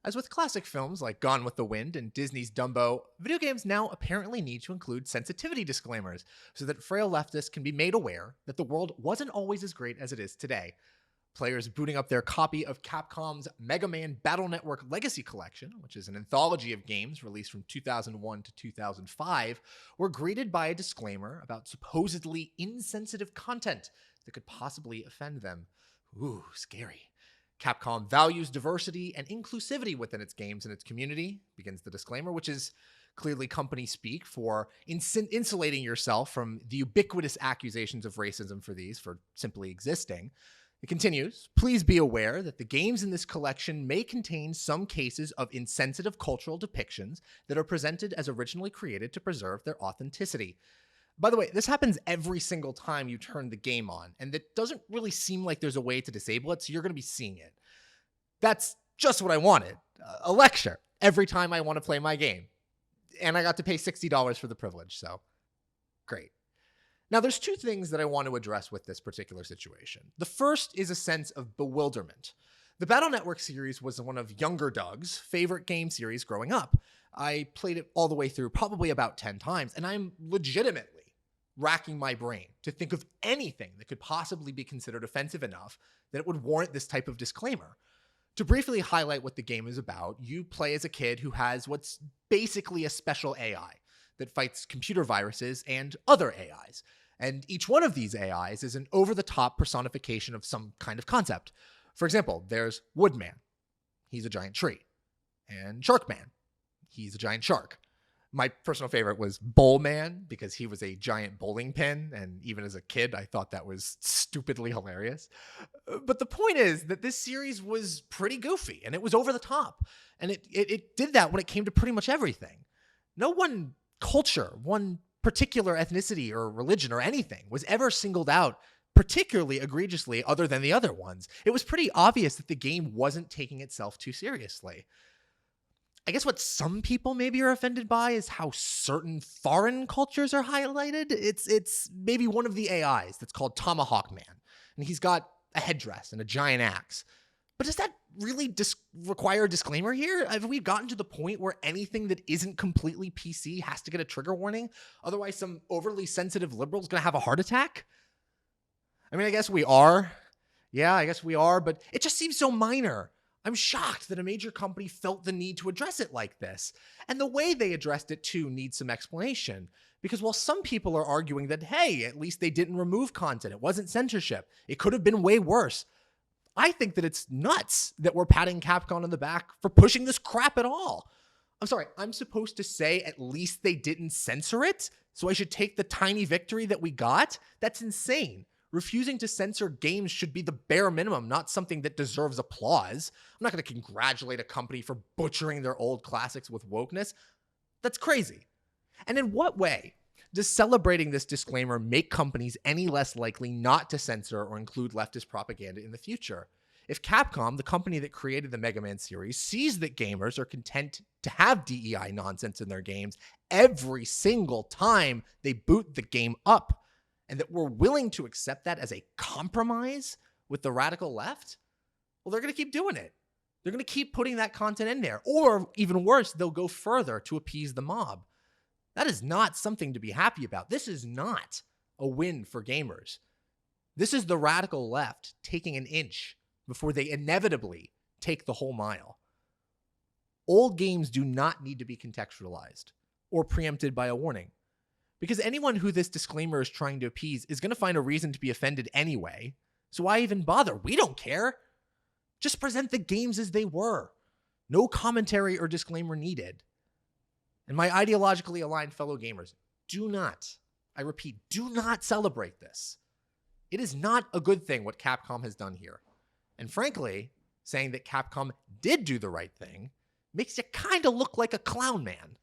As with classic films like Gone with the Wind and Disney's Dumbo, video games now apparently need to include sensitivity disclaimers so that frail leftists can be made aware that the world wasn't always as great as it is today. Players booting up their copy of Capcom's Mega Man Battle Network Legacy Collection, which is an anthology of games released from 2001 to 2005, were greeted by a disclaimer about supposedly insensitive content that could possibly offend them. Ooh, scary. Capcom values diversity and inclusivity within its games and its community, begins the disclaimer, which is clearly company speak for insulating yourself from the ubiquitous accusations of racism for simply existing. It continues, please be aware that the games in this collection may contain some cases of insensitive cultural depictions that are presented as originally created to preserve their authenticity. By the way, this happens every single time you turn the game on, and it doesn't really seem like there's a way to disable it, so you're going to be seeing it. That's just what I wanted. A lecture every time I want to play my game. And I got to pay $60 for the privilege, so great. Now, there's two things that I want to address with this particular situation. The first is a sense of bewilderment. The Battle Network series was one of younger Doug's favorite game series growing up. I played it all the way through probably about 10 times, and I'm legitimately racking my brain to think of anything that could possibly be considered offensive enough that it would warrant this type of disclaimer. To briefly highlight what the game is about, you play as a kid who has what's basically a special AI that fights computer viruses and other AIs. And each one of these AIs is an over-the-top personification of some kind of concept. For example, there's Woodman. He's a giant tree. And Sharkman. He's a giant shark. My personal favorite was Bowlman because he was a giant bowling pin, and even as a kid, I thought that was stupidly hilarious. But the point is that this series was pretty goofy, and it was over the top. And it did that when it came to pretty much everything. No one culture, one particular ethnicity or religion or anything was ever singled out particularly egregiously other than the other ones. It was pretty obvious that the game wasn't taking itself too seriously. I guess what some people maybe are offended by is how certain foreign cultures are highlighted. It's maybe one of the AIs that's called Tomahawk Man, and he's got a headdress and a giant axe. But does that really require a disclaimer here? Have we gotten to the point where anything that isn't completely PC has to get a trigger warning? Otherwise, some overly sensitive liberal is going to have a heart attack? I mean, I guess we are. Yeah, I guess we are, but it just seems so minor. I'm shocked that a major company felt the need to address it like this. And the way they addressed it, too, needs some explanation. Because while some people are arguing that, hey, at least they didn't remove content, it wasn't censorship, it could have been way worse, I think that it's nuts that we're patting Capcom on the back for pushing this crap at all. I'm sorry, I'm supposed to say at least they didn't censor it? So I should take the tiny victory that we got? That's insane. Refusing to censor games should be the bare minimum, not something that deserves applause. I'm not going to congratulate a company for butchering their old classics with wokeness. That's crazy. And in what way does celebrating this disclaimer make companies any less likely not to censor or include leftist propaganda in the future? If Capcom, the company that created the Mega Man series, sees that gamers are content to have DEI nonsense in their games every single time they boot the game up, and that we're willing to accept that as a compromise with the radical left, well, they're going to keep doing it. They're going to keep putting that content in there. Or even worse, they'll go further to appease the mob. That is not something to be happy about. This is not a win for gamers. This is the radical left taking an inch before they inevitably take the whole mile. Old games do not need to be contextualized or preempted by a warning. Because anyone who this disclaimer is trying to appease is going to find a reason to be offended anyway. So why even bother? We don't care. Just present the games as they were. No commentary or disclaimer needed. And my ideologically aligned fellow gamers, do not, I repeat, do not celebrate this. It is not a good thing what Capcom has done here. And frankly, saying that Capcom did do the right thing makes you kind of look like a clown man.